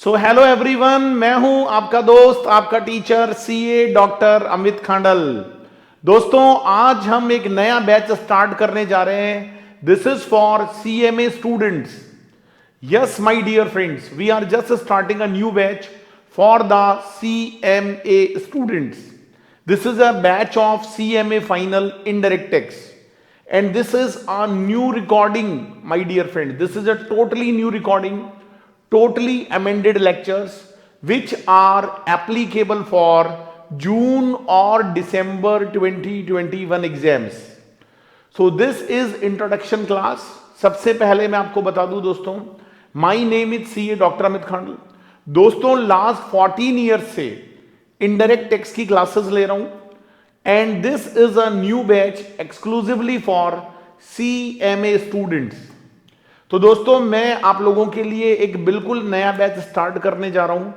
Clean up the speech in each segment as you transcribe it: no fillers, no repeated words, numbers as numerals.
So hello everyone, मैं हूं आपका दोस्त, आपका teacher CA doctor Amit Khandal. दोस्तों, आज हम एक नया बैच स्टार्ट करने जा रहे हैं। This is for CMA students. Yes my dear friends, we are just starting a new batch for the CMA students. This is a batch of CMA final indirect text, and this is a new recording, my dear friend. This is a totally new recording, totally amended lectures which are applicable for June or December 2021 exams. So this is introduction class. सबसे पहले मैं आपको बता दूं दोस्तों, my name is CA doctor Amit Khandal. दोस्तों, last 14 years से indirect tax की क्लासेस ले रहा हूं, and this is a new batch exclusively for CMA students. तो दोस्तों, मैं आप लोगों के लिए एक बिल्कुल नया बैच स्टार्ट करने जा रहा हूं,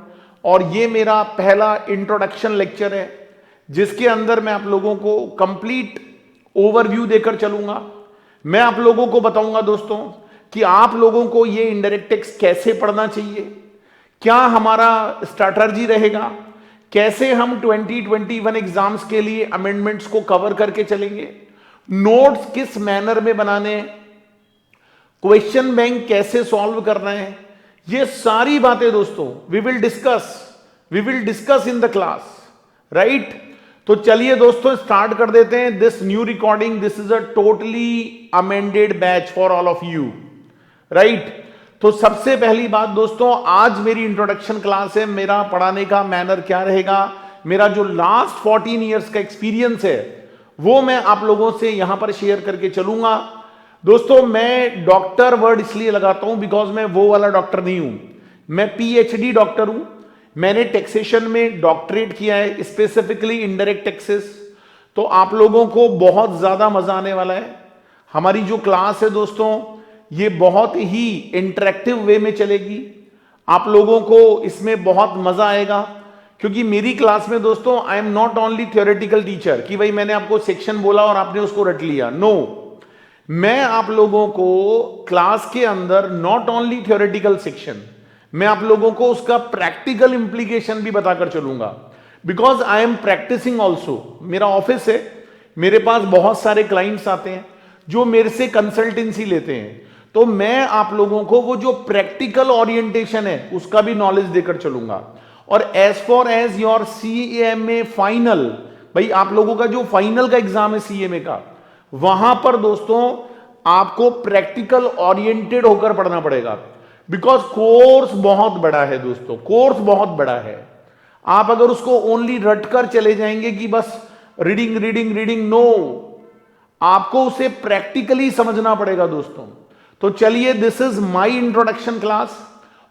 और ये मेरा पहला इंट्रोडक्शन लेक्चर है जिसके अंदर मैं आप लोगों को कंप्लीट ओवरव्यू देकर चलूंगा. मैं आप लोगों को बताऊंगा दोस्तों कि आप लोगों को ये इनडायरेक्ट टेक्स्ट कैसे पढ़ना चाहिए, क्या हमारा स्ट्रैटेजी रहेगा, कैसे हम 2021 एग्जाम्स के लिए अमेंडमेंट्स को कवर करके चलेंगे, नोट्स किस मैनर में बनाने, क्वेश्चन बैंक कैसे सॉल्व करना है, ये सारी बातें दोस्तों we will discuss in the class, right. तो चलिए दोस्तों, स्टार्ट कर देते हैं this new recording. This is a totally amended batch for all of you, right. तो सबसे पहली बात दोस्तों, आज मेरी इंट्रोडक्शन क्लास है. मेरा पढ़ाने का मैनर क्या रहेगा, मेरा जो लास्ट 14 इयर्स का एक्सपीरियंस है वो मैं आप लोगों से यहां पर शेयर करके चलूंगा. दोस्तों, मैं डॉक्टर वर्ड इसलिए लगाता हूं बिकॉज मैं वो वाला डॉक्टर नहीं हूं. मैं पीएचडी डॉक्टर हूं. मैंने टैक्सेशन में डॉक्टरेट किया है, स्पेसिफिकली इनडायरेक्ट टैक्सेस. तो आप लोगों को बहुत ज्यादा मजा आने वाला है. हमारी जो क्लास है दोस्तों, ये बहुत ही इंटरेक्टिव वे में चलेगी. आप लोगों को इसमें बहुत मजा आएगा, क्योंकि मेरी क्लास में दोस्तों I am not only theoretical teacher कि भाई मैंने आपको सेक्शन बोला और आपने उसको रट लिया. नो, मैं आप लोगों को क्लास के अंदर नॉट ओनली थ्योरेटिकल सेक्शन, मैं आप लोगों को उसका प्रैक्टिकल इंप्लीकेशन भी बताकर चलूंगा. Because I am practising also. मेरा ऑफिस है, मेरे पास बहुत सारे क्लाइंट्स आते हैं जो मेरे से कंसल्टेंसी लेते हैं. तो मैं आप लोगों को वो जो प्रैक्टिकल ओरिएंटेशन है उसका भी नॉलेज देकर चलूंगा. और as for as your CMA final, भाई आप लोगों का जो फाइनल का एग्जाम है सीएमए का, वहां पर दोस्तों आपको प्रैक्टिकल ओरिएंटेड होकर पढ़ना पड़ेगा. बिकॉज कोर्स बहुत बड़ा है दोस्तों, कोर्स बहुत बड़ा है. आप अगर उसको ओनली रटकर चले जाएंगे कि बस रीडिंग रीडिंग रीडिंग, नो, आपको उसे प्रैक्टिकली समझना पड़ेगा दोस्तों. तो चलिए, this is my introduction class,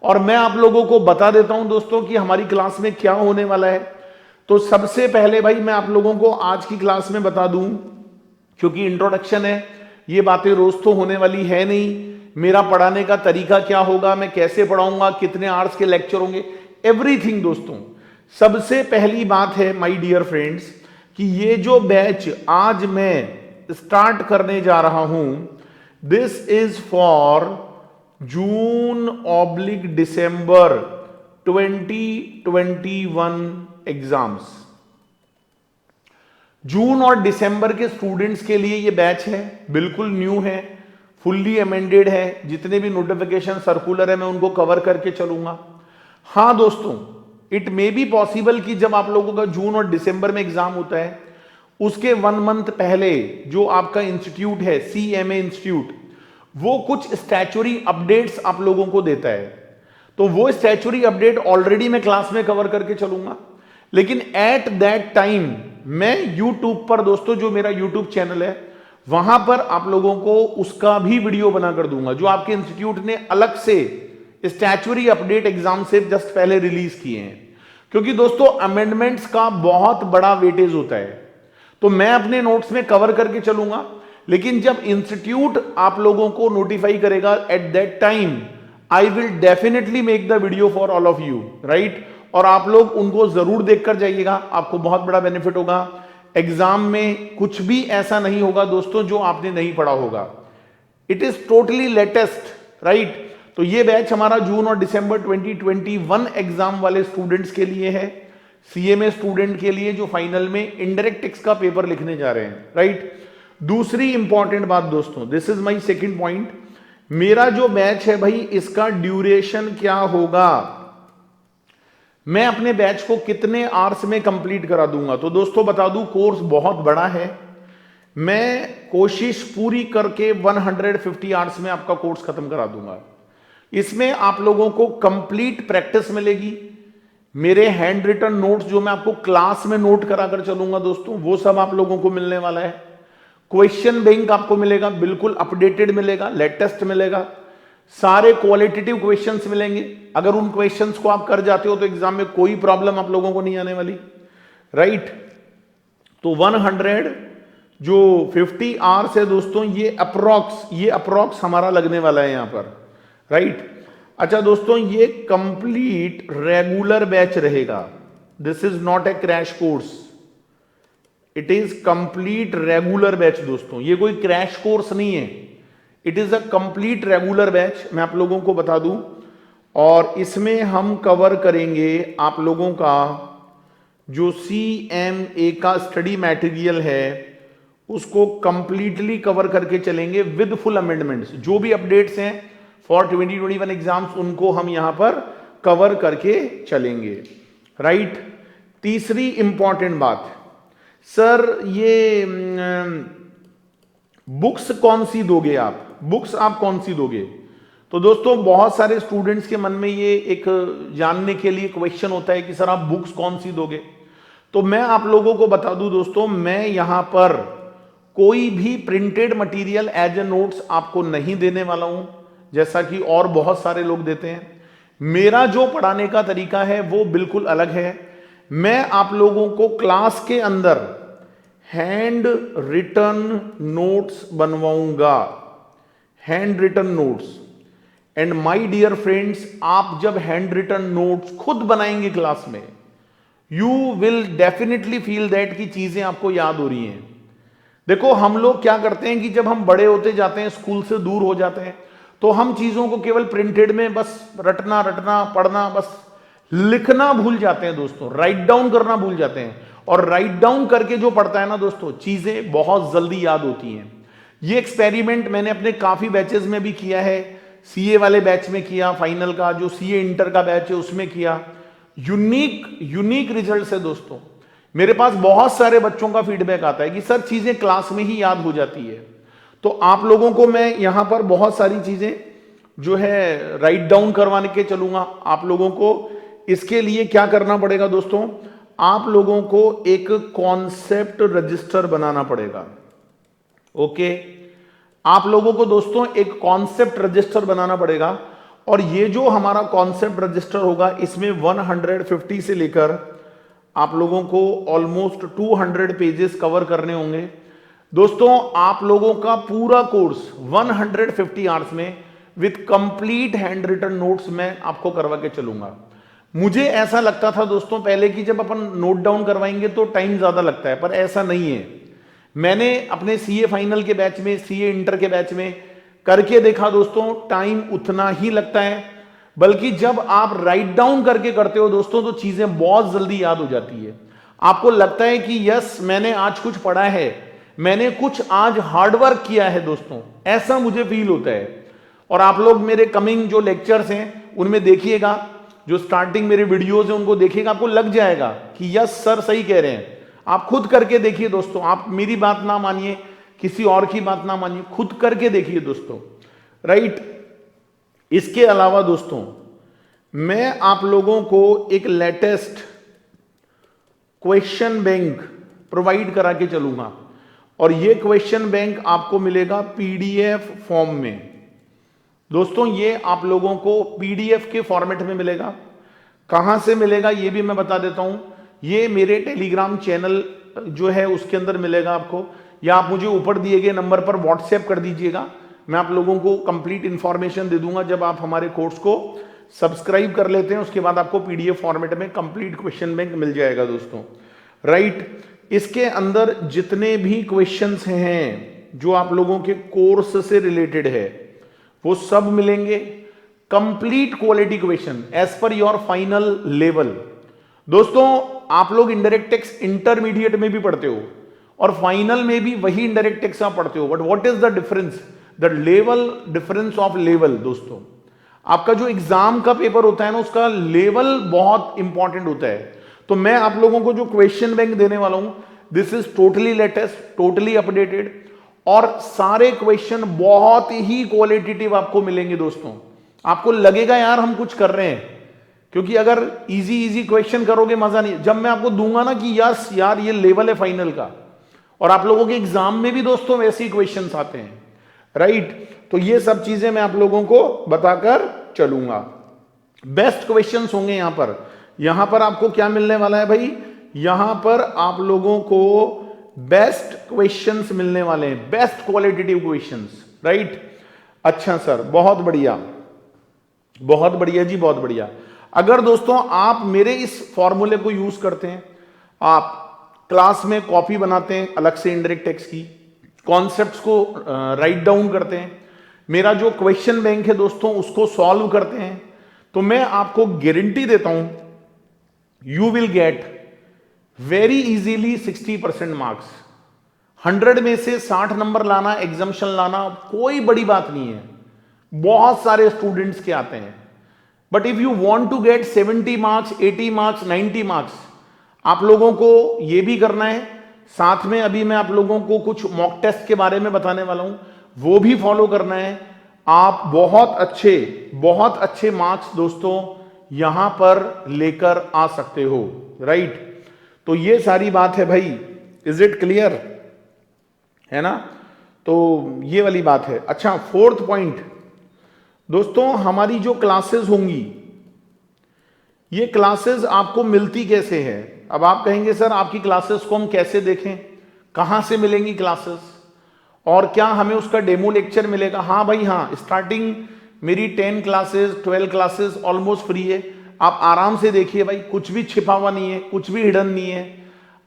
और मैं आप लोगों को बता देता हूं दोस्तों कि हमारी क्लास में क्या होने वाला है. तो सबसे पहले भाई मैं आप लोगों को आज की क्लास में बता दूं, क्योंकि इंट्रोडक्शन है, ये बातें रोज तो होने वाली है नहीं. मेरा पढ़ाने का तरीका क्या होगा, मैं कैसे पढ़ाऊंगा, कितने आवर्स के लेक्चर होंगे, एवरीथिंग दोस्तों. सबसे पहली बात है माय डियर फ्रेंड्स कि ये जो बैच आज मैं स्टार्ट करने जा रहा हूं, दिस इज फॉर जून/December 2021 एग्जाम्स. जून और दिसंबर के स्टूडेंट्स के लिए ये बैच है, बिल्कुल न्यू है, फुल्ली अमेंडेड है. जितने भी नोटिफिकेशन सर्कुलर है मैं उनको कवर करके चलूंगा. हां दोस्तों, इट मे बी पॉसिबल कि जब आप लोगों का जून और दिसंबर में एग्जाम होता है उसके 1 मंथ पहले जो आपका इंस्टीट्यूट है सीएमए इंस्टीट्यूट, वो कुछ स्टैच्यूरी अपडेट्स आप लोगों को देता है. तो वो स्टैच्यूरी अपडेट ऑलरेडी मैं क्लास में कवर करके चलूंगा. लेकिन एट दैट टाइम मैं यूट्यूब पर दोस्तों, जो मेरा यूट्यूब चैनल है, वहां पर आप लोगों को उसका भी वीडियो बनाकर दूंगा, जो आपके इंस्टीट्यूट ने अलग से स्टैच्यूरी अपडेट एग्जाम से जस्ट पहले रिलीज किए हैं. क्योंकि दोस्तों अमेंडमेंट्स का बहुत बड़ा वेटेज होता है, तो मैं अपने नोट्स में कवर करके चलूंगा. लेकिन जब इंस्टीट्यूट आप लोगों को नोटिफाई करेगा, at that time I will definitely make the video for all of you, right. और आप लोग उनको जरूर देखकर जाइएगा, आपको बहुत बड़ा बेनिफिट होगा. एग्जाम में कुछ भी ऐसा नहीं होगा दोस्तों जो आपने नहीं पढ़ा होगा. It is totally latest, right. तो ये बैच हमारा जून और दिसंबर 2021 एग्जाम वाले स्टूडेंट्स के लिए है, सीएमए स्टूडेंट के लिए जो फाइनल में इनडायरेक्ट टैक्स का पेपर लिखने जा रहे हैं, राइट। दूसरी इंपॉर्टेंट बात दोस्तों, this is my second point, मेरा जो बैच है भाई इसका ड्यूरेशन क्या होगा, मैं अपने बैच को कितने आवर्स में कंप्लीट करा दूंगा। तो दोस्तों बता दूं, कोर्स बहुत बड़ा है, मैं कोशिश पूरी करके 150 आवर्स में आपका कोर्स खत्म करा दूंगा। इसमें आप लोगों को कंप्लीट प्रैक्टिस मिलेगी, मेरे हैंड रिटन नोट्स जो मैं आपको क्लास में नोट करा कर चलूंगा दोस्तों, वो सब आप लोगों को मिलने वाला है। क्वेश्चन बैंक आपको मिलेगा, बिल्कुल अपडेटेड मिलेगा, लेटेस्ट मिलेगा, सारे क्वालिटेटिव क्वेश्चंस मिलेंगे। अगर उन क्वेश्चंस को आप कर जाते हो तो एग्जाम में कोई प्रॉब्लम आप लोगों को नहीं आने वाली, राइट। तो 100 जो 50 आवर्स है दोस्तों, ये अप्रोक्स हमारा लगने वाला है यहां पर, राइट। अच्छा दोस्तों, ये कंप्लीट रेगुलर बैच रहेगा, this is not a crash course, it is complete regular batch दोस्तों, ये कोई क्रैश कोर्स नहीं है, it is a complete regular batch, मैं आप लोगों को बता दूं। और इसमें हम कवर करेंगे आप लोगों का जो CMA का स्टडी मटेरियल है उसको कंप्लीटली कवर करके चलेंगे विद फुल अमेंडमेंट्स, जो भी अपडेट्स हैं फॉर 2021 एग्जाम्स उनको हम यहां पर कवर करके चलेंगे, राइट। तीसरी इंपॉर्टेंट बात, सर ये बुक्स कौन सी दोगे आप, बुक्स आप कौन सी दोगे। तो दोस्तों बहुत सारे स्टूडेंट्स के मन में ये एक जानने के लिए क्वेश्चन होता है कि सर आप बुक्स कौन सी दोगे। तो मैं आप लोगों को बता दूं दोस्तों, मैं यहां पर कोई भी printed material as a notes आपको नहीं देने वाला हूं, जैसा कि और बहुत सारे लोग देते हैं। मेरा जो पढ़ाने का तरीका है वो बिल्कुल अलग है, मैं आप लोगों को क्लास के अंदर हैंड रिटन नोट्स बनवाऊंगा, handwritten notes. And my dear friends, आप जब हैंड रिटन नोट्स खुद बनाएंगे क्लास में, you will definitely feel that कि चीजें आपको याद हो रही हैं। देखो हम लोग क्या करते हैं कि जब हम बड़े होते जाते हैं, स्कूल से दूर हो जाते हैं, तो हम चीजों को केवल प्रिंटेड में बस रटना पढ़ना, बस लिखना भूल जाते हैं दोस्तों, राइट डाउन करना भूल जाते हैं। और राइट डाउन करके जो पढ़ता है ना दोस्तों, चीजें बहुत जल्दी याद होती हैं। ये एक्सपेरिमेंट मैंने अपने काफी बैचेस में भी किया है, सीए वाले बैच में किया, फाइनल का जो सीए इंटर का बैच है उसमें किया, यूनिक रिजल्ट है दोस्तों। मेरे पास बहुत सारे बच्चों का फीडबैक आता है कि सर चीजें क्लास में ही याद हो जाती है। तो आप लोगों को मैं यहां पर बहुत सारी चीजें जो है राइट डाउन करवाने के चलूंगा। आप लोगों को इसके लिए क्या करना पड़ेगा दोस्तों, आप लोगों को एक कॉन्सेप्ट रजिस्टर बनाना पड़ेगा, ओके। आप लोगों को दोस्तों एक कॉन्सेप्ट रजिस्टर बनाना पड़ेगा, और ये जो हमारा कॉन्सेप्ट रजिस्टर होगा इसमें 150 से लेकर आप लोगों को ऑलमोस्ट 200 पेजेस कवर करने होंगे दोस्तों। आप लोगों का पूरा कोर्स 150 आवर्स में with complete handwritten notes मैं आपको करवा के चलूंगा। मुझे ऐसा लगता था दोस्तों पहले कि जब अपन नोट डाउन करवाएंगे तो टाइम ज्यादा लगता है, पर ऐसा नहीं है। मैंने अपने सीए फाइनल के बैच में, सीए इंटर के बैच में करके देखा दोस्तों, टाइम उतना ही लगता है, बल्कि जब आप राइट डाउन करके करते हो दोस्तों तो चीजें बहुत जल्दी याद हो जाती है। आपको लगता है कि यस मैंने आज कुछ पढ़ा है, मैंने कुछ आज हार्डवर्क किया है दोस्तों, ऐसा मुझे फील होता है। और आप लोग मेरे कमिंग जो लेक्चर्स हैं उनमें देखिएगा, जो स्टार्टिंग मेरे वीडियोस हैं उनको देखिएगा, आपको लग जाएगा कि यस सर सही कह रहे हैं। आप खुद करके देखिए दोस्तों, आप मेरी बात ना मानिए, किसी और की बात ना मानिए, खुद करके देखिए दोस्तों, राइट। इसके अलावा दोस्तों मैं आप लोगों को एक लेटेस्ट क्वेश्चन बैंक प्रोवाइड करा के चलूंगा, और ये क्वेश्चन बैंक आपको मिलेगा पीडीएफ फॉर्म में दोस्तों। ये आप लोगों को पीडीएफ के फॉर्मेट में मिलेगा। कहां से मिलेगा ये भी मैं बता देता हूं, ये मेरे टेलीग्राम चैनल जो है उसके अंदर मिलेगा आपको, या आप मुझे ऊपर दिए गए नंबर पर व्हाट्सएप कर दीजिएगा, मैं आप लोगों को कंप्लीट इंफॉर्मेशन दे दूंगा। जब आप हमारे कोर्स को सब्सक्राइब कर लेते हैं उसके बाद आपको पीडीएफ फॉर्मेट में कंप्लीट क्वेश्चन बैंक मिल जाएगा दोस्तों, राइट। इसके अंदर जितने भी क्वेश्चंस हैं जो आप लोगों के कोर्स से रिलेटेड है वो सब मिलेंगे। Complete quality question as per your final level. दोस्तों आप लोग इनडायरेक्ट टैक्स इंटरमीडिएट में भी पढ़ते हो और फाइनल में भी वही इनडायरेक्ट टैक्स आप पढ़ते हो, but what is the difference, the level, difference of level. दोस्तों आपका जो एग्जाम का पेपर होता है ना, उसका लेवल बहुत इंपॉर्टेंट होता है। तो मैं आप लोगों को जो क्वेश्चन बैंक देने वाला हूं, this is totally latest, totally updated, और सारे क्वेश्चन बहुत ही क्वालिटेटिव आपको मिलेंगे। दोस्तों आपको लगेगा यार हम कुछ कर रहे हैं, क्योंकि अगर इजी इजी क्वेश्चन करोगे मजा नहीं। जब मैं आपको दूंगा ना कि यस यार ये लेवल है फाइनल का, और आप लोगों के एग्जाम में भी दोस्तों वैसे ही क्वेश्चंस आते हैं, राइट। तो ये सब चीजें मैं आप लोगों को बताकर चलूंगा। बेस्ट क्वेश्चंस होंगे यहां पर। यहां पर आपको क्या मिलने वाला है भाई, यहां पर आप लोगों को बेस्ट क्वेश्चंस मिलने वाले हैं, बेस्ट क्वालिटेटिव क्वेश्चंस, राइट। अच्छा सर, बहुत बढ़िया, बहुत बढ़िया जी, बहुत बढ़िया। अगर दोस्तों आप मेरे इस फॉर्मूले को यूज करते हैं, आप क्लास में कॉपी बनाते हैं अलग से इनडायरेक्ट टैक्स की, कॉन्सेप्ट्स को राइट डाउन करते हैं, मेरा जो क्वेश्चन बैंक है दोस्तों उसको सॉल्व करते हैं, तो मैं आपको गारंटी देता हूं you will get very easily 60% marks. 100 में से 60 नंबर लाना, एग्जाम्शन लाना कोई बड़ी बात नहीं है, बहुत सारे स्टूडेंट्स के आते हैं। But if you want to get 70 marks, 80 marks, 90 marks, आप लोगों को यह भी करना है। साथ में अभी मैं आप लोगों को कुछ मॉक टेस्ट के बारे में बताने वाला हूं, वो भी फॉलो करना है। आप बहुत अच्छे मार्क्स दोस्तों यहां पर लेकर आ सकते हो, राइट। तो ये सारी बात है भाई, इज इट क्लियर, है ना। तो ये वाली बात है। अच्छा, फोर्थ पॉइंट दोस्तों, हमारी जो क्लासेस होंगी, ये क्लासेस आपको मिलती कैसे है। अब आप कहेंगे सर आपकी क्लासेस को हम कैसे देखें, कहां से मिलेंगी क्लासेस, और क्या हमें उसका डेमो लेक्चर मिलेगा। हाँ भाई हाँ, स्टार्टिंग मेरी 10 क्लासेस 12 क्लासेस ऑलमोस्ट फ्री है, आप आराम से देखिए भाई, कुछ भी छिपा हुआ नहीं है, कुछ भी हिडन नहीं है।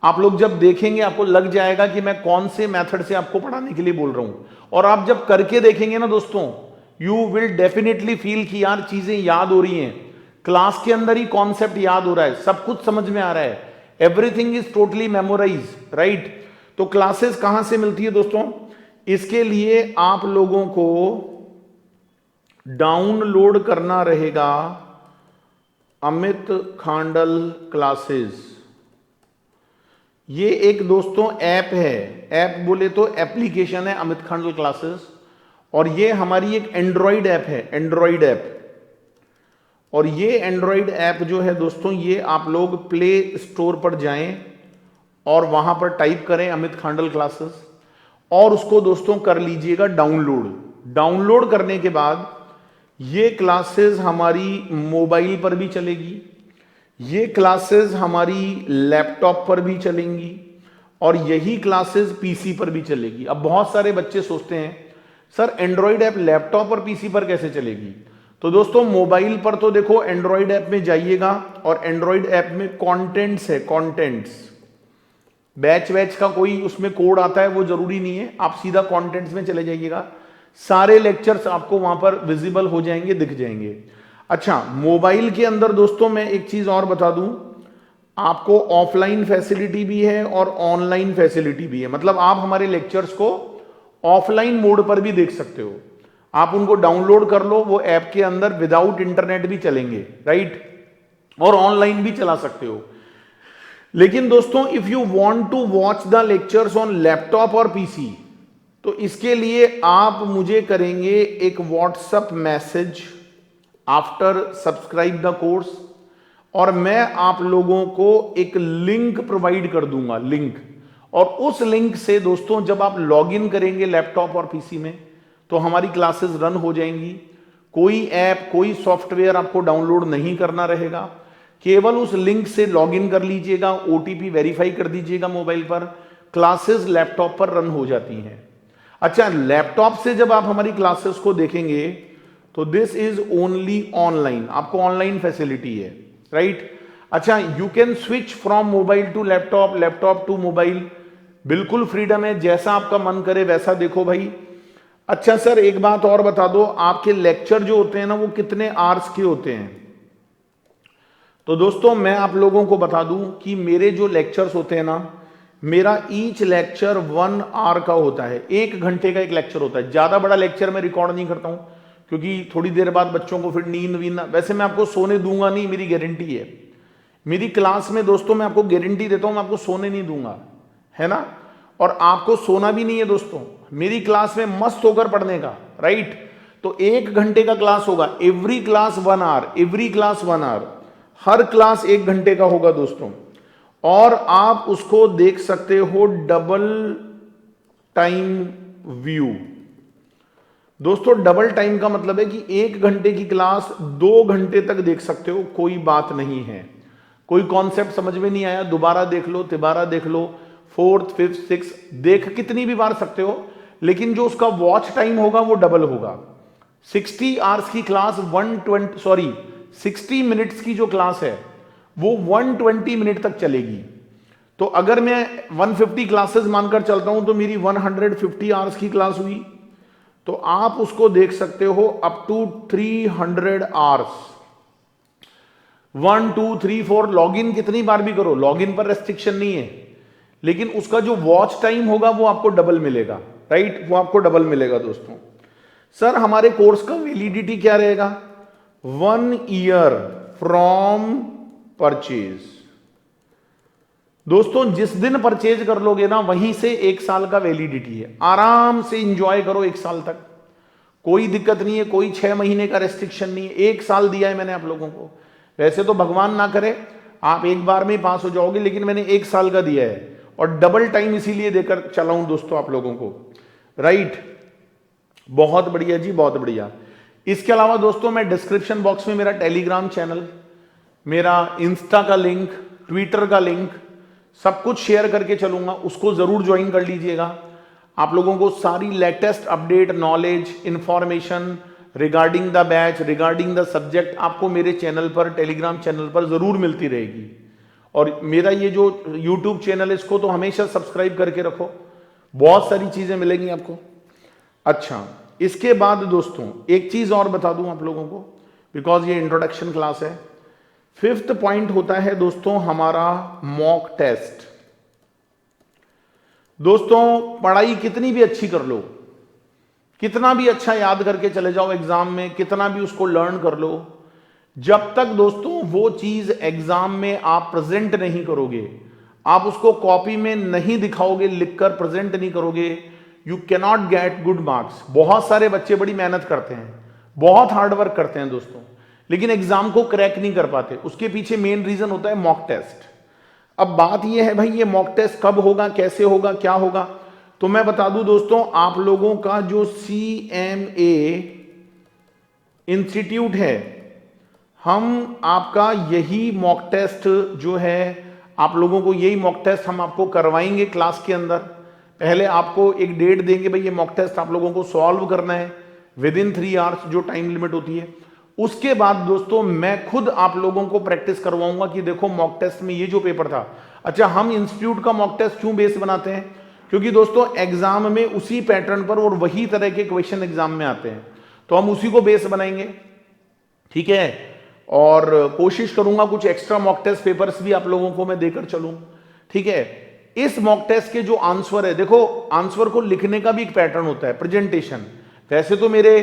आप लोग जब देखेंगे आपको लग जाएगा कि मैं कौन से मेथड से आपको पढ़ाने के लिए बोल रहा हूं, और आप जब करके देखेंगे ना दोस्तों, यू विल डेफिनेटली फील कि यार चीजें याद हो रही हैं, क्लास के अंदर ही कॉन्सेप्ट याद हो रहा है, सब कुछ समझ में आ रहा है, everything is totally memorise, right. तो क्लासेस कहां से मिलती है दोस्तों, इसके लिए आप लोगों को डाउनलोड करना रहेगा अमित खांडल क्लासेस। ये एक दोस्तों ऐप है, ऐप बोले तो एप्लीकेशन है अमित खांडल क्लासेस, और ये हमारी एक एंड्रॉइड ऐप है, एंड्रॉइड ऐप। और ये एंड्रॉइड ऐप जो है दोस्तों, ये आप लोग प्ले स्टोर पर जाएं और वहां पर टाइप करें अमित खांडल क्लासेस, और उसको दोस्तों कर लीजिएगा डाउनलोड। डाउनलोड करने के बाद ये क्लासेस हमारी मोबाइल पर भी चलेगी, ये क्लासेस हमारी लैपटॉप पर भी चलेंगी, और यही क्लासेस पीसी पर भी चलेगी। अब बहुत सारे बच्चे सोचते हैं सर एंड्रॉइड ऐप लैपटॉप और पीसी पर कैसे चलेगी। तो दोस्तों मोबाइल पर तो देखो एंड्रॉइड ऐप में जाइएगा, और एंड्रॉइड ऐप में कंटेंट्स है, कंटेंट्स, बैच वैच का कोई उसमें कोड आता है वो जरूरी नहीं है, आप सीधा कंटेंट्स में चले जाइएगा, सारे लेक्चर्स आपको वहां पर विजिबल हो जाएंगे, दिख जाएंगे। अच्छा, मोबाइल के अंदर दोस्तों मैं एक चीज और बता दूं, आपको ऑफलाइन फैसिलिटी भी है और ऑनलाइन फैसिलिटी भी है। मतलब आप हमारे लेक्चर्स को ऑफलाइन मोड पर भी देख सकते हो, आप उनको डाउनलोड कर लो, वो ऐप के अंदर विदाउट इंटरनेट भी चलेंगे, राइट, और ऑनलाइन भी चला सकते हो। लेकिन दोस्तों if you want to watch the lectures on laptop और पीसी, तो इसके लिए आप मुझे करेंगे एक WhatsApp message after subscribe the course, और मैं आप लोगों को एक लिंक प्रोवाइड कर दूंगा, लिंक, और उस लिंक से दोस्तों जब आप लॉगिन करेंगे लैपटॉप और पीसी में, तो हमारी क्लासेस रन हो जाएंगी। कोई ऐप, कोई सॉफ्टवेयर आपको डाउनलोड नहीं करना रहेगा, केवल उस लिंक से लॉगिन कर लीजिएगा, ओटीपी वेरीफाई कर दीजिएगा मोबाइल पर, क्लासेस लैपटॉप पर रन हो जाती हैं। अच्छा, लैपटॉप से जब आप हमारी क्लासेस को देखेंगे तो दिस इज ओनली ऑनलाइन, आपको ऑनलाइन फैसिलिटी है, राइट। अच्छा, you can switch from mobile to laptop, laptop to mobile, बिल्कुल फ्रीडम है, जैसा आपका मन करे वैसा देखो भाई। अच्छा सर, एक बात और बता दो, आपके लेक्चर जो होते हैं ना वो कितने आवर्स के होते हैं? तो दोस्तों मैं आप लोगों को बता दूं कि मेरे जो लेक्चर्स होते हैं ना, मेरा ईच लेक्चर 1 आवर का होता है, 1 घंटे का एक लेक्चर होता है। ज्यादा बड़ा लेक्चर मैं रिकॉर्ड नहीं करता हूं क्योंकि थोड़ी देर बाद बच्चों को फिर नींद वींद, वैसे मैं आपको सोने दूंगा नहीं, मेरी गारंटी है। मेरी क्लास में दोस्तों मैं आपको गारंटी देता हूं, मैं आपको सोने नहीं दूंगा, है ना। और आपको सोना भी नहीं है दोस्तों, मेरी क्लास में मस्त होकर पढ़ने का, राइट। तो 1 घंटे का क्लास होगा, every class 1 hour, every class 1 hour, हर क्लास 1 घंटे का होगा दोस्तों। और आप उसको देख सकते हो डबल टाइम व्यू। दोस्तों डबल टाइम का मतलब है कि 1 घंटे की क्लास 2 घंटे तक देख सकते हो, कोई बात नहीं है। कोई कॉन्सेप्ट समझ में नहीं आया, दोबारा देख लो, तिबारा देख लो, 4th 5th 6th देख कितनी भी बार सकते हो, लेकिन जो उसका वॉच टाइम होगा वो डबल होगा। 60 आवर्स की क्लास 60 मिनट्स की जो क्लास है वो 120 मिनट तक चलेगी। तो अगर मैं 150 क्लासेस मानकर चलता हूं तो मेरी 150 आवर्स की क्लास हुई, तो आप उसको देख सकते हो अप टू 300 आवर्स। 1 2 3 4 लॉगिन कितनी बार भी करो, लॉगिन पर रेस्ट्रिक्शन नहीं है, लेकिन उसका जो वॉच टाइम होगा वो आपको डबल मिलेगा, राइट, वो आपको डबल मिलेगा दोस्तों। सर हमारे कोर्स का वैलिडिटी क्या रहेगा? 1 ईयर फ्रॉम परचेज। दोस्तों जिस दिन परचेज कर लोगे ना वहीं से 1 साल का वैलिडिटी है, आराम से इंजॉय करो 1 साल तक, कोई दिक्कत नहीं है, कोई 6 महीने का रेस्ट्रिक्शन नहीं है, 1 साल दिया है मैंने आप लोगों को। वैसे तो भगवान ना करे आप एक बार में ही पास हो जाओगे, लेकिन मैंने 1 साल का दिया है और डबल टाइम इसीलिए देकर चला हूं दोस्तों आप लोगों को, राइट। बहुत बढ़िया जी, बहुत बढ़िया। इसके अलावा दोस्तों मैं डिस्क्रिप्शन बॉक्स में मेरा टेलीग्राम चैनल, मेरा इंस्टा का लिंक, ट्विटर का लिंक, सब कुछ शेयर करके चलूंगा, उसको जरूर ज्वाइन कर लीजिएगा। आप लोगों को सारी latest update, knowledge, information regarding the batch, regarding the subject आपको मेरे चैनल पर, टेलीग्राम चैनल पर जरूर मिलती रहेगी। और मेरा ये जो यूट्यूब चैनल है इसको तो हमेशा सब्सक्राइब करके रखो, बहुत सारी चीजें मिलेंगी आपको। अच्छा, इसके बाद दोस्तों एक चीज और बता दूं आप लोगों को, बिकॉज ये इंट्रोडक्शन क्लास है। 5th पॉइंट होता है दोस्तों हमारा मॉक टेस्ट। दोस्तों पढ़ाई कितनी भी अच्छी कर लो, कितना भी अच्छा याद करके चले जाओ एग्जाम में, कितना भी उसको लर्न कर लो, जब तक दोस्तों वो चीज एग्जाम में आप प्रेजेंट नहीं करोगे, आप उसको कॉपी में नहीं दिखाओगे, लिखकर प्रेजेंट नहीं करोगे, you cannot get good marks. बहुत सारे बच्चे बड़ी मेहनत करते हैं, बहुत हार्डवर्क करते हैं दोस्तों, लेकिन एग्जाम को क्रैक नहीं कर पाते। उसके पीछे मेन रीजन होता है मॉक टेस्ट। अब बात यह है भाई, ये मॉक टेस्ट कब होगा, कैसे होगा, क्या होगा? तो मैं बता दूं दोस्तों, आप लोगों का जो CMA इंस्टीट्यूट है, हम आपका यही मॉक टेस्ट जो है, आप लोगों को यही मॉक टेस्ट हम आपको करवाएंगे क्लास के अंदर। पहले आपको एक डेट देंगे, भाई ये मॉक टेस्ट आप लोगों को सॉल्व करना है विद इन 3 आवर्स, जो टाइम लिमिट होती है। उसके बाद दोस्तों मैं खुद आप लोगों को प्रैक्टिस करवाऊंगा कि देखो मॉक टेस्ट में ये जो पेपर था। अच्छा, हम इंस्टीट्यूट का मॉक टेस्ट क्यों बेस बनाते हैं? क्योंकि दोस्तों एग्जाम में उसी पैटर्न पर और वही तरह के क्वेश्चन एग्जाम में आते हैं, तो हम उसी को बेस बनाएंगे, ठीक है। और कोशिश करूंगा कुछ एक्स्ट्रा मॉक टेस्ट पेपर्स भी आप लोगों को मैं देकर चलूं, ठीक है। इस मॉक टेस्ट के जो आंसर है, देखो आंसर को लिखने का भी एक पैटर्न होता है, प्रेजेंटेशन। वैसे तो मेरे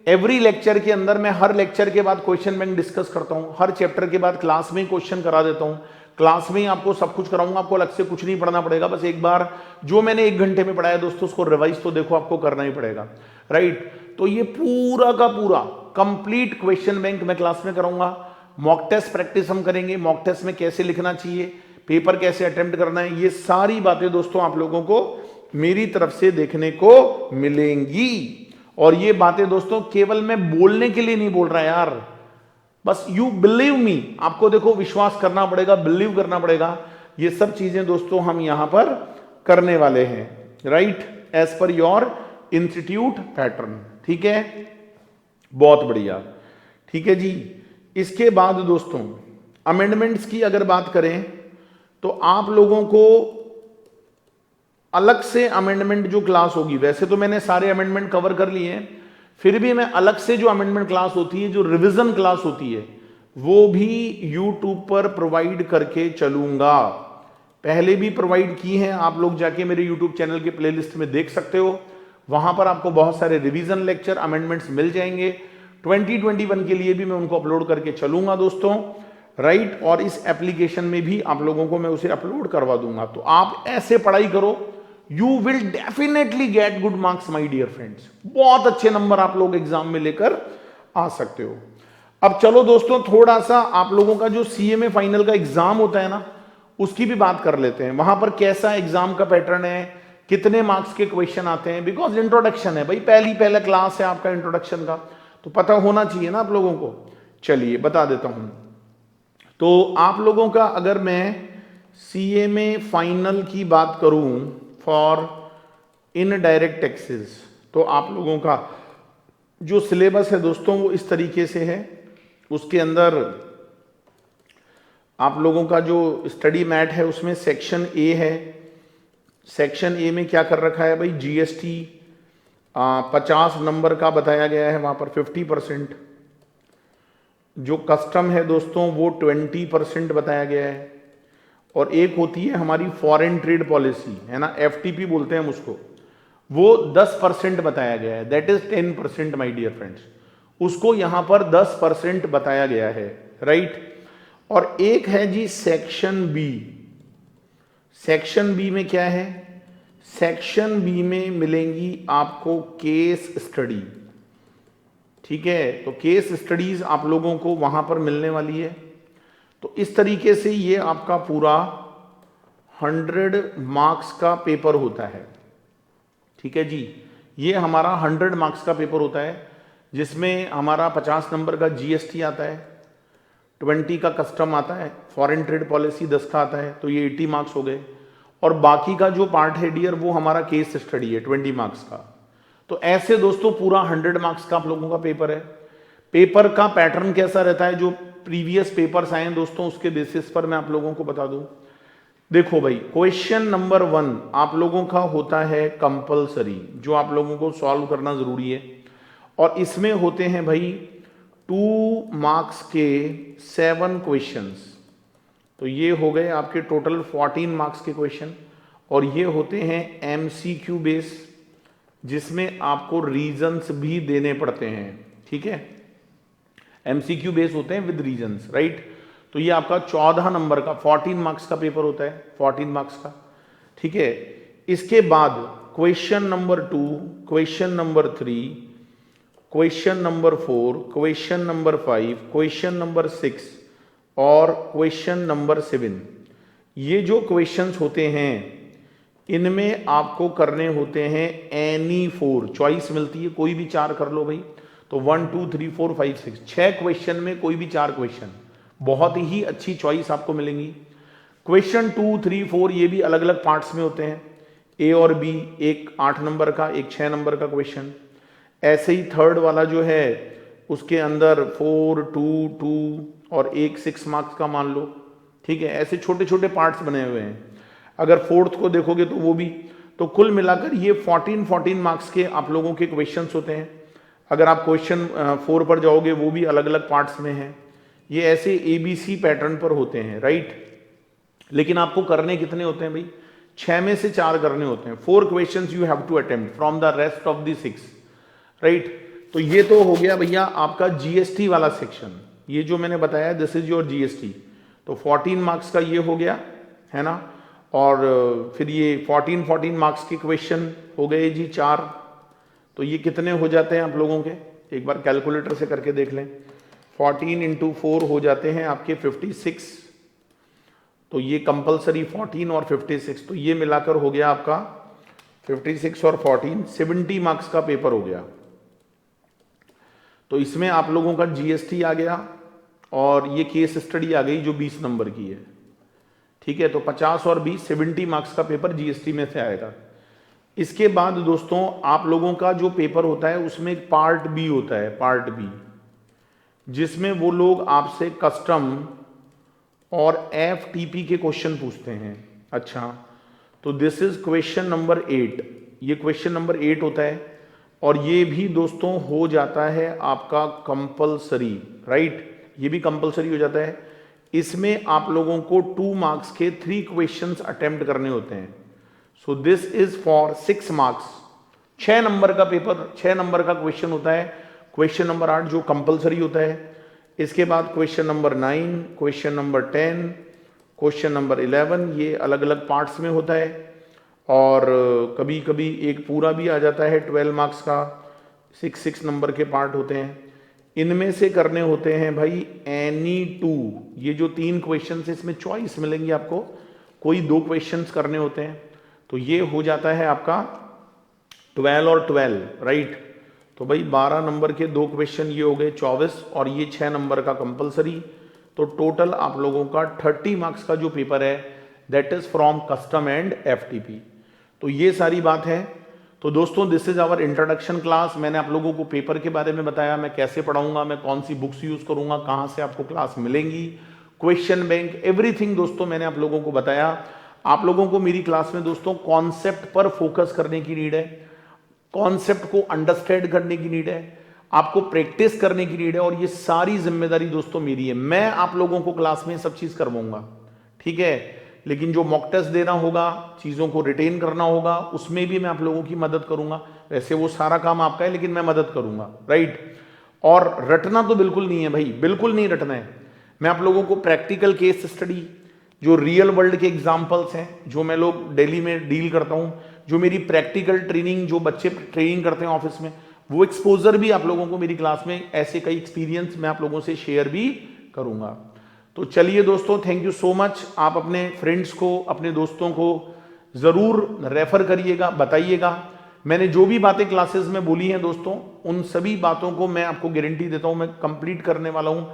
एवरी लेक्चर के अंदर मैं हर लेक्चर के बाद क्वेश्चन बैंक डिस्कस करता हूं, हर चैप्टर के बाद क्लास में ही क्वेश्चन करा देता हूं, क्लास में ही आपको सब कुछ कराऊंगा, आपको अलग से कुछ नहीं पढ़ना पड़ेगा। बस एक बार जो मैंने 1 घंटे में पढ़ाया दोस्तों, उसको रिवाइज तो देखो आपको करना ही पड़ेगा, राइट। तो ये पूरा का पूरा कंप्लीट क्वेश्चन बैंक मैं क्लास में कराऊंगा। मॉक टेस्ट प्रैक्टिस हम करेंगे, मॉक टेस्ट में कैसे लिखना चाहिए, पेपर कैसे अटेम्प्ट करना है, ये सारी बातें दोस्तों आप लोगों को मेरी तरफ से देखने को मिलेंगी। और ये बातें दोस्तों केवल मैं बोलने के लिए नहीं बोल रहा यार, बस यू बिलीव मी, आपको देखो विश्वास करना पड़ेगा, बिलीव करना पड़ेगा। ये सब चीजें दोस्तों हम यहां पर करने वाले हैं, right, as per your institute pattern, ठीक है। बहुत बढ़िया, ठीक है जी। इसके बाद दोस्तों अमेंडमेंट्स की अगर बात करें तो आप लोगों को अलग से अमेंडमेंट जो क्लास होगी, वैसे तो मैंने सारे अमेंडमेंट कवर कर लिए हैं, फिर भी मैं अलग से जो अमेंडमेंट क्लास होती है, जो रिवीजन क्लास होती है, वो भी यूट्यूब पर प्रोवाइड करके चलूंगा। पहले भी प्रोवाइड की हैं, आप लोग जाके मेरे यूट्यूब चैनल के प्लेलिस्ट में देख सकते हो। वहां पर आपको बहुत सारे रिवीजन लेक्चर अमेंडमेंट्स मिल जाएंगे। 2021 के लिए भी मैं उनको अपलोड करके चलूंगा दोस्तों, राइट। और इस एप्लीकेशन में भी आप लोगों को मैं उसे अपलोड करवा दूंगा। तो आप ऐसे पढ़ाई करो, you will definitely get good marks my dear friends. बहुत अच्छे नंबर आप लोग एग्जाम में लेकर आ सकते हो। अब चलो दोस्तों, थोड़ा सा आप लोगों का जो सीएमए फाइनल का एग्जाम होता है ना, उसकी भी बात कर लेते हैं। वहां पर कैसा एग्जाम का पैटर्न है, कितने मार्क्स के क्वेश्चन आते हैं, बिकॉज इंट्रोडक्शन है भाई, पहला क्लास है आपका इंट्रोडक्शन का, तो पता होना चाहिए ना आप लोगों को। चलिए बता देता हूं। तो आप लोगों का अगर मैं सीएमए फाइनल की बात करूं फॉर इनडायरेक्ट टैक्सेस, तो आप लोगों का जो सिलेबस है दोस्तों वो इस तरीके से है। उसके अंदर आप लोगों का जो स्टडी मैट है उसमें सेक्शन ए है। सेक्शन ए में क्या कर रखा है भाई, जीएसटी 50 नंबर का बताया गया है, वहां पर 50%। जो कस्टम है दोस्तों वो 20% बताया गया है। और एक होती है हमारी फॉरेन ट्रेड पॉलिसी, है ना, एफटीपी बोलते हैं हम उसको, वो 10% बताया गया है, that is 10% my dear friends. उसको यहां पर 10% बताया गया है, राइट। और एक है जी सेक्शन बी। सेक्शन बी में क्या है, सेक्शन बी में मिलेंगी आपको केस स्टडी, ठीक है। तो केस स्टडीज आप लोगों को वहां पर मिलने वाली है। तो इस तरीके से ये आपका पूरा 100 मार्क्स का पेपर होता है, ठीक है जी। ये हमारा 100 मार्क्स का पेपर होता है, जिसमें हमारा 50 नंबर का जीएसटी आता है, 20 का कस्टम आता है, फॉरेन ट्रेड पॉलिसी 10 का आता है, तो ये 80 मार्क्स हो गए। और बाकी का जो पार्ट है डियर वो हमारा केस स्टडी है 20 मार्क्स का। तो ऐसे दोस्तों पूरा 100 मार्क्स का आप लोगों का पेपर है। पेपर का पैटर्न कैसा रहता है, जो प्रीवियस पेपर्स आए हैं दोस्तों उसके बेसिस पर मैं आप लोगों को बता दूं। देखो भाई, क्वेश्चन नंबर 1 आप लोगों का होता है कंपलसरी, जो आप लोगों को सॉल्व करना जरूरी है। और इसमें होते हैं भाई 2 मार्क्स के 7 क्वेश्चंस। तो ये हो गए आपके टोटल 14 मार्क्स के क्वेश्चन। और ये होते हैं एमसीक्यू बेस, जिसमें आपको रीजंस भी देने पड़ते हैं, ठीक है। एमसीक्यू बेस होते हैं विद रीजंस, राइट। तो ये आपका 14 नंबर का 14 मार्क्स का पेपर होता है, 14 मार्क्स का, ठीक है। इसके बाद question number 2, question number 3, question number 4, question number 5, question number 6 और क्वेश्चन नंबर 7। ये जो क्वेश्चंस होते हैं इनमें आपको करने होते हैं एनी 4, चॉइस मिलती है, कोई भी 4 कर लो भाई। तो 1 2 3 4 5 6, 6 क्वेश्चन में कोई भी 4 क्वेश्चन, बहुत ही अच्छी चॉइस आपको मिलेंगी। क्वेश्चन 2 3 4 ये भी अलग अलग पार्ट्स में होते हैं, ए और बी, एक 8 नंबर का, एक 6 नंबर का क्वेश्चन। ऐसे ही थर्ड वाला जो है उसके अंदर 4 2 2 और एक 6 मार्क्स का मान लो, ठीक है। ऐसे छोटे छोटे पार्ट्स बने हुए हैं। अगर फोर्थ को देखोगे तो वो भी, तो कुल मिलाकर ये 14 मार्क्स के आप लोगों के क्वेश्चंस होते हैं। अगर आप क्वेश्चन 4 पर जाओगे वो भी अलग अलग पार्ट्स में है। ये ऐसे एबीसी पैटर्न पर होते हैं, राइट। लेकिन आपको करने कितने होते हैं भाई, 6 में से 4 करने होते हैं। 4 questions you have to attempt from the rest of the 6, right. तो ये तो हो गया भैया आपका जीएसटी वाला सेक्शन, ये जो मैंने बताया दिस इज योर जीएसटी। तो 14 मार्क्स का ये हो गया, है ना। और फिर ये 14 मार्क्स के क्वेश्चन हो गए जी 4। तो ये कितने हो जाते हैं आप लोगों के, एक बार कैलकुलेटर से करके देख लें। 14 × 4 हो जाते हैं आपके 56। तो ये कंपलसरी 14 और 56, तो ये मिलाकर हो गया आपका 56 और 14 70 मार्क्स का पेपर हो गया। तो इसमें आप लोगों का जीएसटी आ गया और ये केस स्टडी आ गई जो 20 नंबर की है, ठीक है। तो 50 और 20 70 मार्क्स का पेपर जीएसटी में से आएगा। इसके बाद दोस्तों आप लोगों का जो पेपर होता है उसमें एक पार्ट बी होता है, पार्ट बी, जिसमें वो लोग आपसे कस्टम और एफटीपी के क्वेश्चन पूछते हैं। अच्छा, तो दिस इज क्वेश्चन नंबर 8, ये क्वेश्चन नंबर 8 होता है और ये भी दोस्तों हो जाता है आपका कंपलसरी, राइट, ये भी कंपलसरी हो जाता है। इसमें आप लोगों को 2 मार्क्स के 3 क्वेश्चंस अटेम्प्ट करने होते हैं। So this is for 6 marks, 6 number का पेपर, 6 नंबर का क्वेश्चन होता है। क्वेश्चन नंबर 8 जो कंपलसरी होता है, इसके बाद question number 9, question number 10, question number 11, ये अलग अलग पार्ट्स में होता है और कभी कभी एक पूरा भी आ जाता है 12 मार्क्स का, 6 नंबर के पार्ट होते हैं। इनमें से करने होते हैं भाई एनी 2, ये जो 3 क्वेश्चन है इसमें चॉइस मिलेंगी आपको, कोई 2 क्वेश्चंस करने होते हैं। तो ये हो जाता है आपका 12 और 12, राइट। तो भाई 12 नंबर के 2 क्वेश्चन ये हो गए 24 और ये 6 नंबर का कंपलसरी। तो टोटल आप लोगों का 30 मार्क्स का जो पेपर है that is from custom and FTP. तो ये सारी बात है। तो दोस्तों this is our introduction class. मैंने आप लोगों को पेपर के बारे में बताया, मैं कैसे पढ़ाऊंगा, मैं कौन सी बुक्स यूज करूंगा, कहां से आपको क्लास मिलेंगी, क्वेश्चन बैंक, एवरीथिंग दोस्तों मैंने आप लोगों को बताया। आप लोगों को मेरी क्लास में दोस्तों कॉन्सेप्ट पर फोकस करने की नीड है, कॉन्सेप्ट को अंडरस्टैंड करने की नीड है, आपको प्रैक्टिस करने की नीड है और ये सारी जिम्मेदारी दोस्तों मेरी है। मैं आप लोगों को क्लास में सब चीज करवाऊंगा, ठीक है, लेकिन जो मॉक टेस्ट देना होगा, चीजों को रिटेन करना होगा, उसमें भी मैं आप लोगों की मदद करूंगा। वैसे वो सारा काम आपका है लेकिन मैं मदद करूंगा, राइट। और रटना तो बिल्कुल नहीं है भाई, बिल्कुल नहीं रटना है। मैं आप लोगों को प्रैक्टिकल केस स्टडी, जो रियल वर्ल्ड के एग्जाम्पल्स हैं, जो मैं लोग डेली में डील करता हूं, जो मेरी प्रैक्टिकल ट्रेनिंग, जो बच्चे ट्रेनिंग करते हैं ऑफिस में, वो एक्सपोजर भी आप लोगों को मेरी क्लास में ऐसे कई एक्सपीरियंस मैं आप लोगों से शेयर भी करूंगा। तो चलिए दोस्तों, थैंक यू सो मच। आप अपने फ्रेंड्स को, अपने दोस्तों को जरूर रेफर करिएगा, बताइएगा। मैंने जो भी बातें क्लासेस में बोली हैं दोस्तों, उन सभी बातों को मैं आपको गारंटी देता हूं मैं कंप्लीट करने वाला हूं।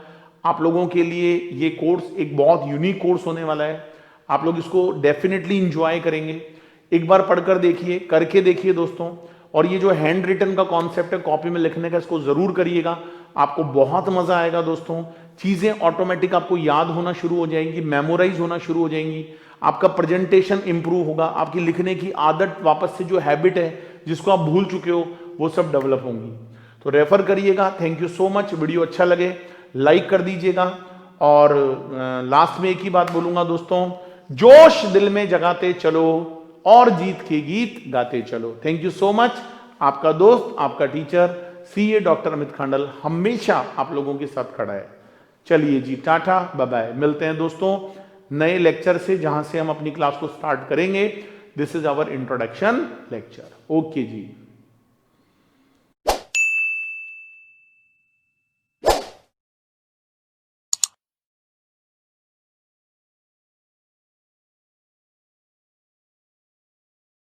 आप लोगों के लिए ये कोर्स एक बहुत यूनिक कोर्स होने वाला है। आप लोग इसको डेफिनेटली इंजॉय करेंगे। एक बार पढ़कर देखिए, करके देखिए दोस्तों। और ये जो हैंड रिटन का कॉन्सेप्ट है कॉपी में लिखने का, इसको जरूर करिएगा, आपको बहुत मजा आएगा दोस्तों। चीजें ऑटोमेटिक आपको याद होना शुरू हो जाएंगी, मेमोराइज होना शुरू हो जाएंगी, आपका प्रेजेंटेशन इंप्रूव होगा, आपकी लिखने की आदत, वापस से जो हैबिट है जिसको आप भूल चुके हो, वो सब डेवलप होंगी। तो रेफर करिएगा। Thank you so much. Video अच्छा लगे लाइक कर दीजिएगा। और लास्ट में एक ही बात बोलूंगा दोस्तों, जोश दिल में जगाते चलो और जीत के गीत गाते चलो। Thank you so much. आपका दोस्त, आपका teacher CA doctor Amit Khandal हमेशा आप लोगों के साथ खड़ा है। चलिए जी, टाटा बाय बाय। मिलते हैं दोस्तों नए लेक्चर से, जहां से हम अपनी क्लास को स्टार्ट करेंगे। This is our introduction lecture. Okay ji.